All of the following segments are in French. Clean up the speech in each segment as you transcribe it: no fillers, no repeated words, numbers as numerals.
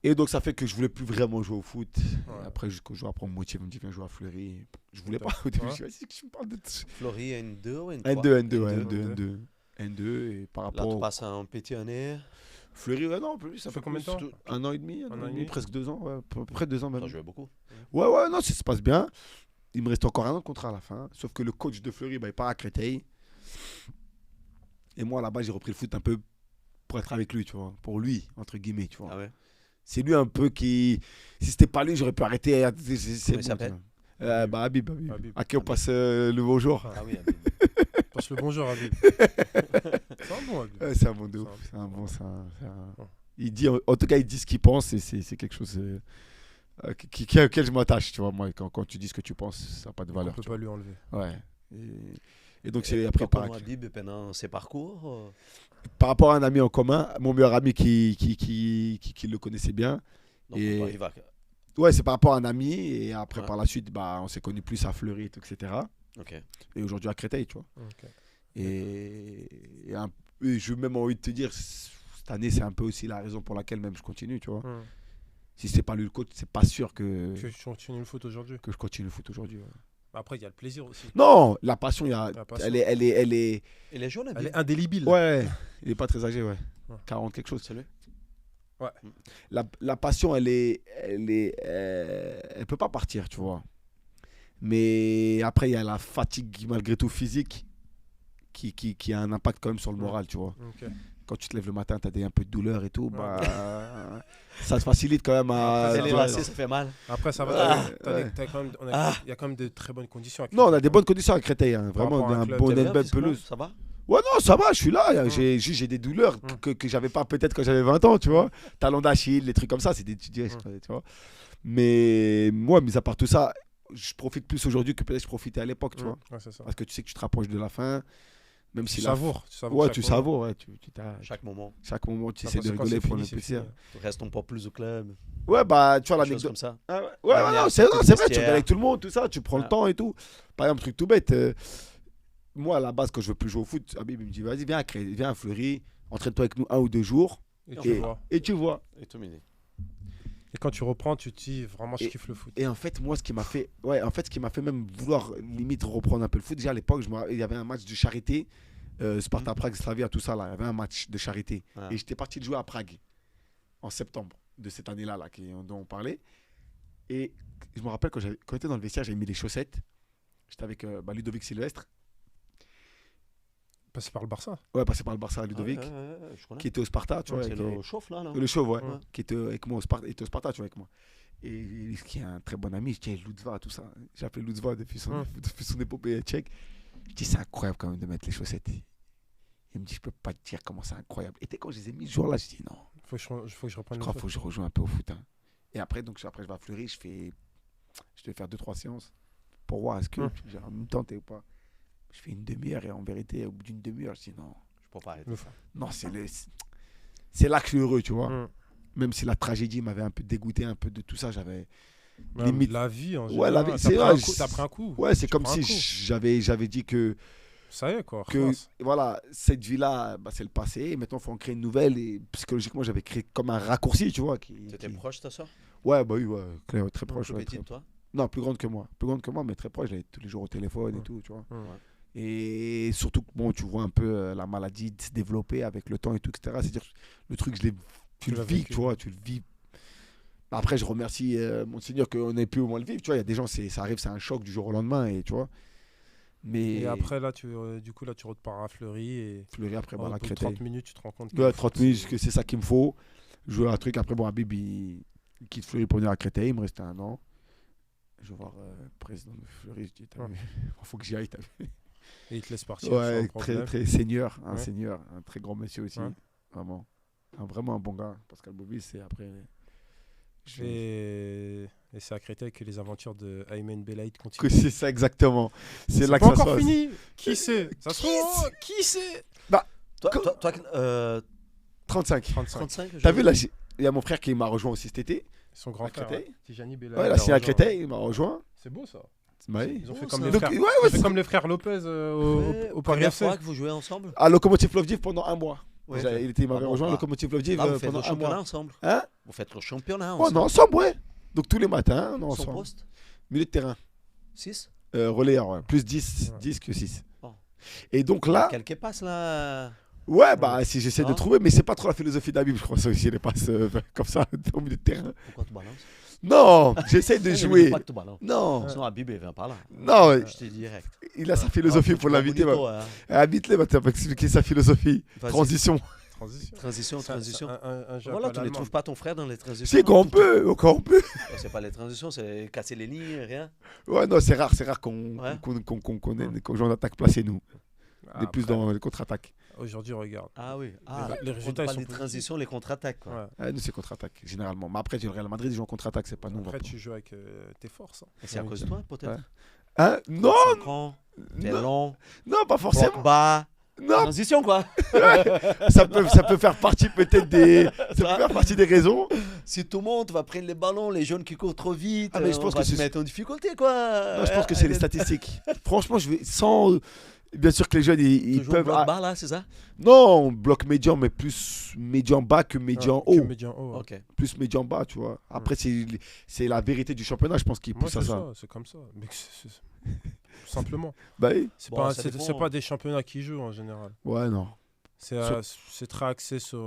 Et donc, ça fait que je voulais plus vraiment jouer au foot. Ouais. Et après, jusqu'au jour, après, on me motive, on me dit, viens jouer à Fleury. Je voulais pas. Au début, Ouais. je me suis dit, vas-y, que je me parle de. Fleury N2 ou N3? N2, ouais, N2. N2. N2. Et par Là, rapport tu au. passes un petit année. Fleury, ouais, non, plus. Ça fait combien de temps? Un an et demi, un an et demi, presque 2 ans. Ouais, à peu près 2 ans même. Tu as joué beaucoup. Ouais, non, ça se passe bien. Il me reste encore un an de contrat à la fin. Sauf que le coach de Fleury, bah, il part à Créteil. Et moi, là-bas, j'ai repris le foot un peu pour être avec lui, tu vois. Pour lui, entre guillemets, tu vois. Ah ouais? C'est lui un peu qui. Si c'était pas lui, j'aurais pu arrêter. C'est il bon, s'appelle? tu vois. Bah, Habib. Habib. À qui on passe le bonjour. Ah oui, Habib. Passe le bonjour, Habib. C'est un bon, Habib. Ouais, c'est un bon de ouf. C'est C'est un bon. Ouais. Il dit, en tout cas, il dit ce qu'il pense et c'est quelque chose auquel je m'attache, tu vois. Moi, quand tu dis ce que tu penses, ça n'a pas de On valeur. peut tu pas lui enlever. vois. Ouais. Et donc, c'est après Comment par, Habib pendant ses parcours par rapport à un ami en commun, mon meilleur ami qui le connaissait bien. donc Et- on arrive à... Ouais, c'est par rapport à un ami. Et après, Ouais. par la suite, bah, on s'est connus plus à Fleury, et tout, etc. Ok. Et aujourd'hui à Créteil, tu vois. Ok. Et je même envie de te dire, cette année, c'est un peu aussi la raison pour laquelle même je continue, tu vois. Si c'est pas lui le coach, c'est pas sûr que Tu continues le foot aujourd'hui. je continue le foot aujourd'hui. Ouais. Après, il y a le plaisir aussi. Non, la passion, il y a, La passion. elle est, Et les jeunes, Elle Habib est indélébile. ouais, il est pas très âgé, ouais. Ouais. 40 quelque chose. C'est lui? La passion, elle peut pas partir, tu vois. Mais après, il y a la fatigue malgré tout physique qui a un impact quand même sur le moral, tu vois. Ok. Quand tu te lèves le matin, tu as un peu de douleur et tout, bah, ça te facilite quand même à. C'est ouais, les non. lacets, ça fait mal. Après, ça Ouais, va. ouais. Il y a quand même de très bonnes conditions. à Non, on a Créteil, des hein. bonnes conditions à Créteil, hein. Par Vraiment, rapport à un un club, bon T'es bien belle physiquement, pelouse. ça va? Ouais, non, ça va, je suis là. Mm. J'ai des douleurs que j'avais pas peut-être quand j'avais 20 ans, tu vois. Talon d'Achille, les trucs comme ça, c'est des tu vois. Mais moi, mis à part tout ça, je profite plus aujourd'hui que peut-être je profitais à l'époque, tu vois. Ouais, c'est ça. Parce que tu sais que tu te rapproches de la fin. Même Tu si savoures. Ouais, chaque tu moment. savoures. Ouais, Chaque moment. chaque moment, tu Ah, essaies parce de que quand rigoler c'est pour fini, le c'est plaisir. fini. Restons pas plus au club. Ouais, bah, tu vois, Des choses l'anecdote. comme ça. Ah ouais, Dernière non, c'est petite vrai, tu vestiaire. rigoles avec tout le monde, tout ça, tu prends le Ah. temps et tout. Par exemple, truc tout bête, moi à la base, quand je veux plus jouer au foot, Habib il me dit vas-y, viens à Fleury, entraîne-toi avec nous 1 ou 2 jours Et Et- tu vois. et tu vois. Et tout mini. Et quand tu reprends, tu te dis vraiment, je Et- kiffe le foot. Et en fait, moi, ce qui m'a fait même vouloir limite reprendre un peu le foot, déjà à l'époque, il y avait un match de charité, Sparta Prague, Slavia, tout ça, là, il y avait un match de charité. Ah. Et j'étais parti de jouer à Prague en septembre de cette année-là dont on parlait. Et je me rappelle quand j'étais dans le vestiaire, j'avais mis les chaussettes. J'étais avec Ludovic Sylvestre. Passé par le Barça. Ouais, passé par le Barça, Ludovic, Ah, ouais, je connais. qui était au Sparta, tu vois. C'est avec- le chauffe là, non? le chauve, ouais, Ouais. qui était avec moi au Sparta, était au Sparta, tu vois, avec moi. Et qui est un très bon ami, je dis Lutzva, tout ça. J'ai appelé Lutzva depuis son épopée tchèque. Je dis c'est incroyable quand même de mettre les chaussettes. Il me dit je peux pas te dire comment c'est incroyable. Et quand je les ai mis ce jour-là, je dis non, Faut que je reprenne je le crois foot. qu'il faut que je rejoue un peu au foot. Hein. Et après, après je vais à Fleury, je vais faire 2-3 séances pour voir est-ce que j'ai en même temps ou pas. Je fais une demi-heure et en vérité, au bout d'une demi-heure, je dis non. Je peux pas arrêter. Le foot. Non, c'est là que je suis heureux, tu vois. Mm. Même si la tragédie m'avait un peu dégoûté un peu de tout ça, j'avais. Même Limite. La vie en Ouais, général. la vie, T'as c'est pris vrai, un coup, t'as pris un coup. Ouais, c'est Tu comme prends si un coup. j'avais dit que Ça y est, quoi. que Relax. voilà, cette vie-là, bah, c'est le passé. Et maintenant, il faut en créer une nouvelle. Et psychologiquement, j'avais créé comme un raccourci, tu vois. T'étais proche de ta soeur? Ouais, bah oui, ouais, clair, très proche. Plus Ouais, petite, toi? Non, plus grande que moi. Plus grande que moi, mais très proche. J'avais tous les jours au téléphone et Ouais. tout, tu vois. Mm. Et surtout, bon, tu vois un peu la maladie se développer avec le temps et tout, etc. C'est-à-dire, le truc, tu Tu le l'as vis, vécu. tu vois, tu le vis. Après, je remercie mon Seigneur qu'on ait pu au moins le vivre. Tu vois, il y a des gens, ça arrive, c'est un choc du jour au lendemain, et tu vois. Mais Et après, là, du coup, tu repars à Fleury et Fleury, après, au voilà, bout de Créteil. 30 minutes, tu te rends compte que Ouais, le 30 foot, minutes, que c'est ça qu'il me faut. Jouer un truc. Après, bon, Habib, il quitte Fleury pour venir à Créteil. Il me restait 1 an. Je vais voir le président de Fleury. Je dis, Ouais. il faut que j'y aille. T'as vu. Et il te laisse partir. Ouais, sans très, problème. très senior. Un Ouais. senior. Un très grand monsieur aussi. Ouais. Vraiment. Vraiment un bon gars. Pascal Bobis, c'est après. Et c'est à Créteil que les aventures de Aymen Belaïd Que continuent. c'est ça exactement. C'est là que pas ça se encore passe. fini. Qui sait Ça se Qui trouve, qui sait Toi, 35. 35. 35? T'as vu là, il y a mon frère qui m'a rejoint aussi cet été. Son grand À frère. Créteil. Ouais. Tijani Belaïd. Ouais, là, l'a c'est à rejoint. Créteil, il m'a rejoint. C'est beau ça. Ouais. Ils ont fait Bon, comme ça. les Donc, frères. ouais, Ils ont ouais, fait comme les frères Lopez au Paris Première FC. fois que vous jouez ensemble? À Lokomotiv Plovdiv pendant 1 mois. Ouais, Déjà, il m'avait rejoint le Lokomotiv Plovdiv Là, vous faites pendant le un championnat mois. ensemble. Hein? Vous faites le championnat Ouais, ensemble. non, ensemble, ouais. Donc tous les matins, on est Son ensemble. poste Milieu de terrain. 6. Relayeur, ouais. Plus 10, Ouais. 10 que 6. Oh. Et donc là, Quelques passes là. ouais, bah si j'essaie de Ah. trouver, mais c'est pas trop la philosophie d'Habib, je crois, ça aussi, les passes comme ça au milieu de terrain. Pourquoi tu balances? Non, j'essaie de Il jouer. veut pas que tu balances. Non, Sinon, Habib, il vient par là. non, Je te dis direct. il a sa philosophie pour l'inviter. Habite-le, va t'expliquer sa philosophie. Vas-y. Transition. Transition. Transition. Un jeu Voilà, à tu ne l'allemand. trouves pas ton frère dans les transitions. Si, quand on peut, quand on peut. C'est pas les transitions, c'est casser les lignes, rien. Ouais, non, c'est rare qu'on Ouais. qu'on joue en attaque placée, nous. On est plus Après, dans les contre-attaques. Aujourd'hui, regarde. Ah oui. Les résultats, pas ils sont les transitions, les contre-attaques. Quoi. Ouais. Ah, nous, c'est contre-attaque, généralement. Mais après, le Real Madrid, ils jouent en contre-attaque, c'est pas nous. on va Après, pas. tu joues avec tes forces. Et c'est à cause de toi, peut-être. Ouais. Hein? Non, 5 ans, t'es non, long, non, pas forcément. Pogba. Non, Transition, quoi. ça peut faire partie peut-être des raisons. Si tout le monde va prendre les ballons, les jeunes qui courent trop vite, Ah, mais je on pense va que se c'est- mettre en difficulté, quoi. Non, je pense que c'est les statistiques. Franchement, je vais sans. Bien sûr que les jeunes, ils Tu joues au peuvent. bloc bas, là, c'est ça? Non, on bloque médian, mais plus médian bas que médian haut. Médian haut. Ouais. Ok. Plus médian bas, tu vois. Après, c'est la vérité du championnat, je pense, qui Moi, pousse c'est à ça. ça, c'est comme ça. Mais tout simplement. Bah oui. C'est Bon, pas, ça c'est dépend. c'est pas des championnats qui jouent en général. Ouais, non. C'est très axé sur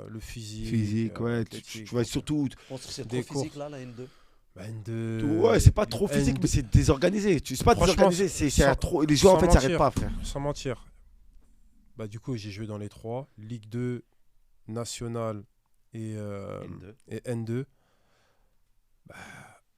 le physique. Physique, ouais. l'athlétique. Tu vois, surtout. Je pense que c'est Des trop physique, là, la N2. Bah, N2, Ouais, c'est pas trop physique, N2. mais c'est désorganisé. C'est pas Franchement, désorganisé, c'est sans- trop. Les joueurs, en sans fait, s'arrêtent mentir. pas, frère. Sans mentir. Bah, du coup, j'ai joué dans les trois Ligue 2, Nationale N2. et N2. Bah,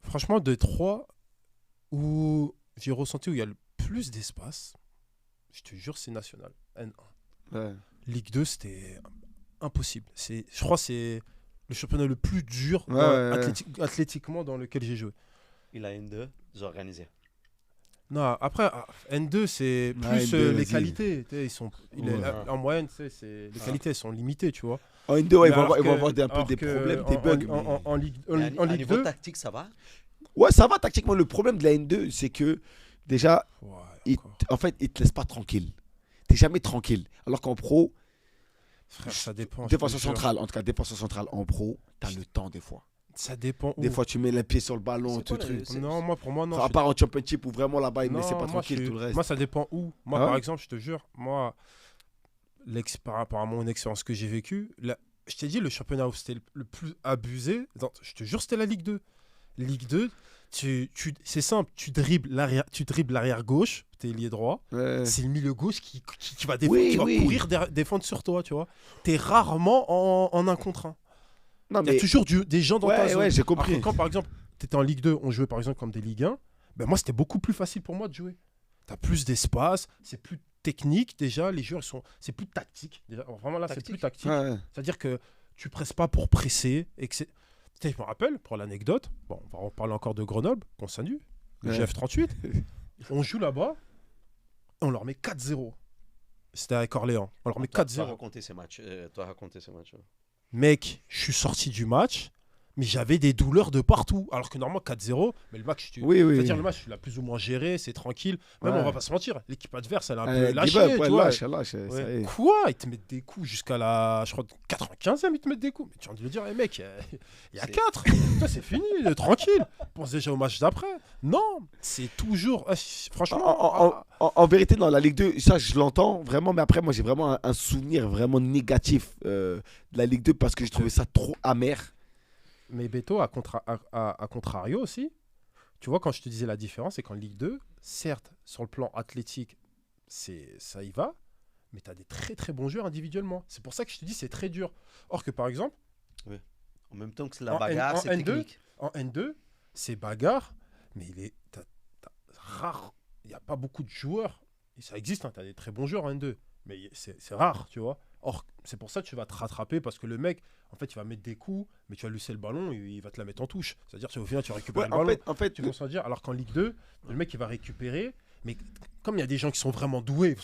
franchement, des trois où j'ai ressenti où il y a le plus d'espace, je te jure, c'est National. N1. Ouais. Ligue 2, c'était impossible. Je crois que c'est le championnat le plus dur Ouais, ouais. athlétiquement dans lequel j'ai joué. Il a N2, organisé. Non, après, N2, c'est plus N2, les vas-y. qualités. Tu sais, Ouais. En moyenne, tu sais, les qualités elles sont limitées, tu vois. En N2, ouais, Mais ils vont alors avoir un peu alors des que problèmes, des bugs. mais- En Ligue, Et à en Ligue niveau 2, tactique, ça va? Ouais, ça va tactiquement. Le problème de la N2, c'est que déjà, ouais, ils encore. en fait, ils te laissent pas tranquille. T'es jamais tranquille. Alors qu'en pro, Frère, ça dépend. je te défenseur jure. central, en tout cas défenseur central en pro, t'as le temps des fois. Ça dépend où. Des fois, tu mets les pieds sur le ballon, C'est tout quoi truc. les- c'est- Non, pour moi, non. Enfin, à je- part en championship où vraiment là-bas, ils me laissaient Non, pas moi, tranquille, tout le reste. Moi, ça dépend où. Moi, Ah par ouais exemple, je te jure, moi, par rapport à mon expérience que j'ai vécue, je t'ai dit, le championnat où c'était le plus abusé, je te jure, c'était la Ligue 2. Ligue 2, c'est simple, tu dribbles l'arrière gauche, t'es ailier droit, Ouais. c'est le milieu gauche qui va, Oui, qui va oui. courir défendre sur toi, tu vois. T'es rarement en 1 contre 1. Non, Il y a mais toujours des gens dans ta ouais, zone. ouais, j'ai Alors que compris. quand, par exemple, tu étais en Ligue 2, on jouait par exemple comme des Ligue 1, ben moi, c'était beaucoup plus facile pour moi de jouer. Tu as plus d'espace, c'est plus technique déjà, les joueurs, c'est plus tactique. Déjà. Alors, vraiment là, c'est Tactique. plus tactique. Ouais. C'est-à-dire que tu presses pas pour presser. Et que je me rappelle, pour l'anecdote, bon, on va en parler encore de Grenoble, qu'on salue, le Ouais. GF38. On joue là-bas, on leur met 4-0. C'était avec Orléans. On leur met Toi, 4-0. raconter ces matchs. Toi, raconter ces matchs. Mec, je suis sorti du match, mais j'avais des douleurs de partout. Alors que normalement, 4-0, mais le match, Oui, oui. c'est-à-dire le match, tu l'as plus ou moins géré, c'est tranquille. Même, Ouais. on va pas se mentir, l'équipe adverse, elle a un Give peu lâché. up, ouais, tu vois. lâche, ça Ouais. y est. Quoi? Ils te mettent des coups jusqu'à la, je crois, 95e, ils te mettent des coups. Mais tu as envie de le dire, mec, il y a C'est- 4. C'est fini, tranquille. Pense déjà au match d'après. Non, c'est toujours. Franchement. En vérité, dans la Ligue 2, ça je l'entends vraiment, mais après, moi j'ai vraiment un souvenir vraiment négatif de la Ligue 2 parce que je trouvais ça trop amer. Mais Beto, à contrario aussi, tu vois, quand je te disais la différence, c'est qu'en Ligue 2, certes, sur le plan athlétique, ça y va, mais tu as des très très bons joueurs individuellement. C'est pour ça que je te dis c'est très dur. Or que par exemple, En même temps que c'est la En bagarre, en c'est N2, technique. en N2, c'est bagarre, mais t'as rare, il n'y a pas beaucoup de joueurs. Et ça existe, hein, tu as des très bons joueurs en N2, mais c'est rare, tu vois. Or, c'est pour ça que tu vas te rattraper parce que le mec, en fait, il va mettre des coups, mais tu vas laisser le ballon et il va te la mettre en touche. C'est-à-dire qu'au final, tu vas récupérer Ouais, le ballon. en fait, Tu commences à dire, alors qu'en Ligue 2, le mec, il va récupérer, mais comme il y a des gens qui sont vraiment doués,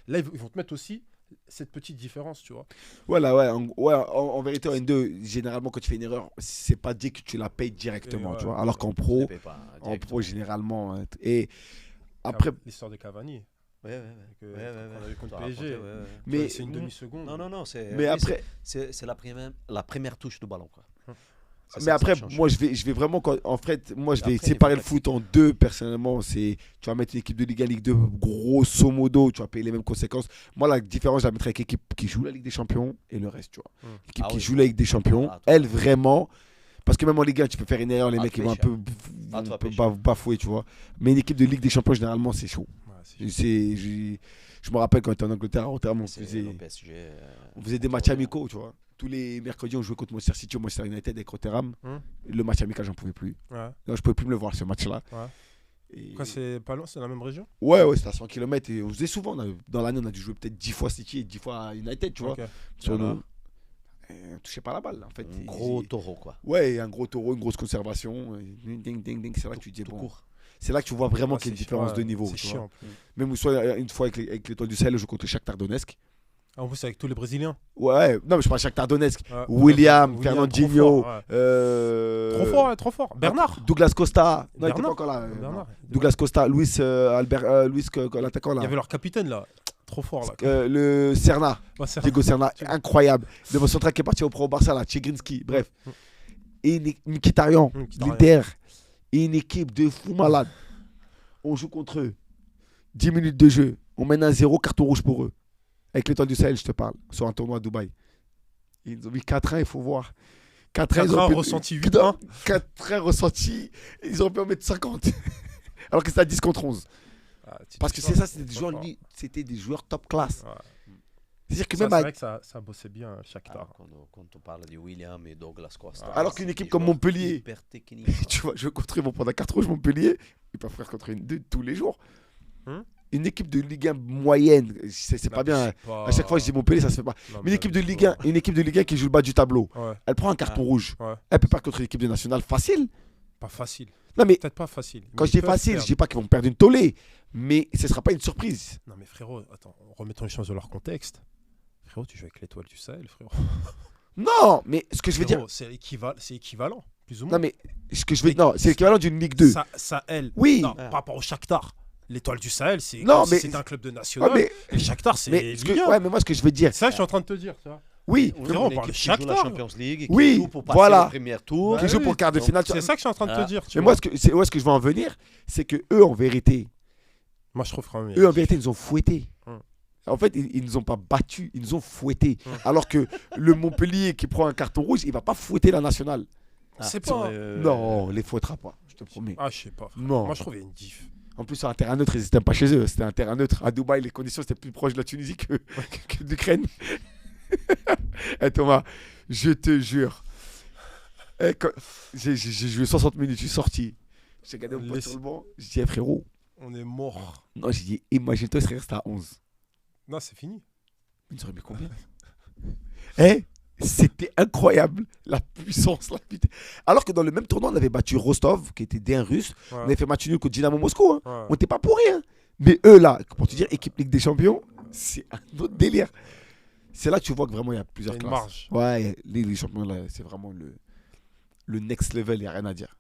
là, ils vont te mettre aussi cette petite différence, tu vois. voilà, ouais, en vérité, en N2, généralement, quand tu fais une erreur, c'est pas dit que tu la payes directement, Et ouais. tu vois. Alors qu'en Je pro, les paye pas en directement. pro, généralement. Et après, L'histoire de Cavani. Ouais. Que- Ouais. qu'on a eu contre T'as PSG. raconté, ouais. Mais, C'est une demi-seconde. Non, c'est. mais oui, après, c'est la première touche de ballon, quoi. C'est mais ça que après, ça change. moi, je vais vraiment. En fait, moi, je vais Après, séparer il le faut foot en deux, personnellement. Tu vas mettre une équipe de Ligue 1, Ligue 2, grosso modo, tu vas payer les mêmes conséquences. Moi, la différence, je la mettrais avec l'équipe qui joue la Ligue des Champions et le reste, tu vois. L'équipe Ah qui oui. joue la Ligue des Champions, Ah, toi. elle, vraiment. Parce que même en Ligue 1, tu peux faire une erreur, les Ah, mecs, tu ils vont un pêches, peu, Ah, tu vas pêcher. bafouer, tu vois. Mais une équipe de Ligue des Champions, généralement, c'est chaud. Ouais, c'est Je me rappelle quand on était en Angleterre, à Rotterdam, C'est le PSG. on faisait des matchs amicaux, tu vois. Tous les mercredis, on jouait contre Manchester City ou Manchester United avec Rotterdam. Le match amical, j'en pouvais plus. Ouais. Non, je pouvais plus me le voir, ce match-là. Ouais. Et- Quoi, c'est pas loin, c'est dans la même région? Ouais, c'était à 100 km. Et on faisait souvent. Dans l'année, on a dû jouer peut-être 10 fois City et 10 fois United, tu vois. Ok. Sur Voilà. nos- On touchait pas la balle, en fait. Un gros taureau, quoi. Ouais, un gros taureau, une grosse conservation. Ding, ding, ding, ding. C'est là que tu dis, Tout bon. court. C'est là que tu vois vraiment Ouais, qu'il y a une c'est différence chiant, de ouais, niveau. C'est tu vois. chiant. Même soit une fois avec l'Étoile du Sahel, je joue contre Shakhtar Donetsk. En plus, avec tous les Brésiliens. Ouais, non, mais je parle Shakhtar Donetsk. Ouais. William, Trop Fernandinho. fort, ouais. Trop fort, ouais, trop fort. Bernard. Douglas Costa. Non, il était Bernard. pas encore là. Bernard. Douglas Costa, Luis Albert, Luis, l'attaquant Il là. y avait leur capitaine là. Trop fort là. Le Serna. Ouais, c'est- Diego Serna, incroyable. Le central qui est parti au Pro Barça, là, Tchegrinski, bref. Et Mkhitaryan, Mkhitaryan. l'Inter. Et une équipe de fous malades. On joue contre eux. 10 minutes de jeu. On mène 1-0, carton rouge pour eux. Avec l'Étoile du Sahel, je te parle. Sur un tournoi à Dubaï. Ils ont mis 4-1, il faut voir. 4-1, ils 4-1 ont pu- ressenti 8-1. 4-1 ressenti. Ils auraient pu en mettre 50. Alors que c'était à 10 contre 11. Ah, tu Parce dis que c'est ça, trop fort. c'était des joueurs top class. Ouais. C'est-à-dire que Ça, même c'est à- vrai que ça bossait bien, Shakhtar. Alors, quand on parle de William et Douglas Costa. Alors qu'une c'est équipe des comme joueurs Montpellier- Hyper technique. tu vois, je vais contre eux, ils vont prendre un carton rouge Montpellier. Ils peuvent faire contre une 2 tous les jours. Une équipe de Ligue 1 moyenne, c'est pas bien. À chaque fois, je dis Montpellier, ça se fait pas. Mais une équipe de Ligue 1, une équipe de Ligue 1 qui joue le bas du tableau, Ouais, elle prend un carton rouge. ouais. Elle peut pas contre une équipe de nationale facile. Pas facile. Non, mais Peut-être pas facile. quand mais je dis ils peuvent facile, perdre. je dis pas qu'ils vont perdre une tollée. Mais ce sera pas une surprise. Non mais frérot, attends, remettons les choses dans leur contexte. Frérot, tu joues avec l'Étoile du Sahel, frérot. Non, mais ce que je veux dire. Frérot, c'est équivalent, plus ou moins. Non, mais ce que je veux dire. Non, c'est l'équivalent d'une Ligue 2. Sahel. Oui. Non, par rapport au Shakhtar. L'Étoile du Sahel, c'est Non, comme mais- si c'était un club de Ouais, national. mais, Et Shakhtar, c'est mais, ce que, Ligue 1. ouais, mais moi, ce que je veux dire. C'est ça que je suis en train de te dire, tu vois. Oui, Frérot, on Une parle de équipe qui joue la Shakhtar. Champions League et Oui, qui joue pour passer voilà. le premier tour. qui joue pour le quart de donc, finale. C'est ça que je suis en train de te dire. Tu Mais vois. moi, où est-ce que je veux en venir, c'est que eux, en vérité, Moi, je trouve quand même. eux, en vérité, ils nous ont fouettés. Hum. En fait, ils nous ont pas battus, ils nous ont fouettés. Alors que le Montpellier qui prend un carton rouge, il va pas fouetter la nationale. C'est pas. Non, les fouettera pas, je te promets. Ah, je sais pas. frère. Non. Moi, je trouve qu'il y a une diff. En plus, sur un terrain neutre, ils n'étaient pas chez eux. C'était un terrain neutre. À Dubaï, les conditions, c'était plus proche de la Tunisie que d'Ukraine. Eh Thomas, je te jure. J'ai joué 60 minutes, je suis sorti. J'ai regardé mon pote sur le banc. J'ai dit, eh, frérot. On est mort. Non, j'ai dit, imagine-toi, il serait resté à 11. Non, c'est fini. Ils nous auraient mis combien Eh, c'était incroyable, la puissance, la vitesse. Alors que dans le même tournoi, on avait battu Rostov, qui était D1 russe. Ouais. On avait fait match nul contre Dynamo Moscou. Hein. Ouais. On n'était pas pour rien. Mais eux, là, pour te dire, équipe Ligue des Champions, c'est un autre délire. C'est là que tu vois que vraiment, il y a Il y plusieurs a une classes. marge. Ouais, Ligue des Champions, là, c'est vraiment le next level, il n'y a rien à dire.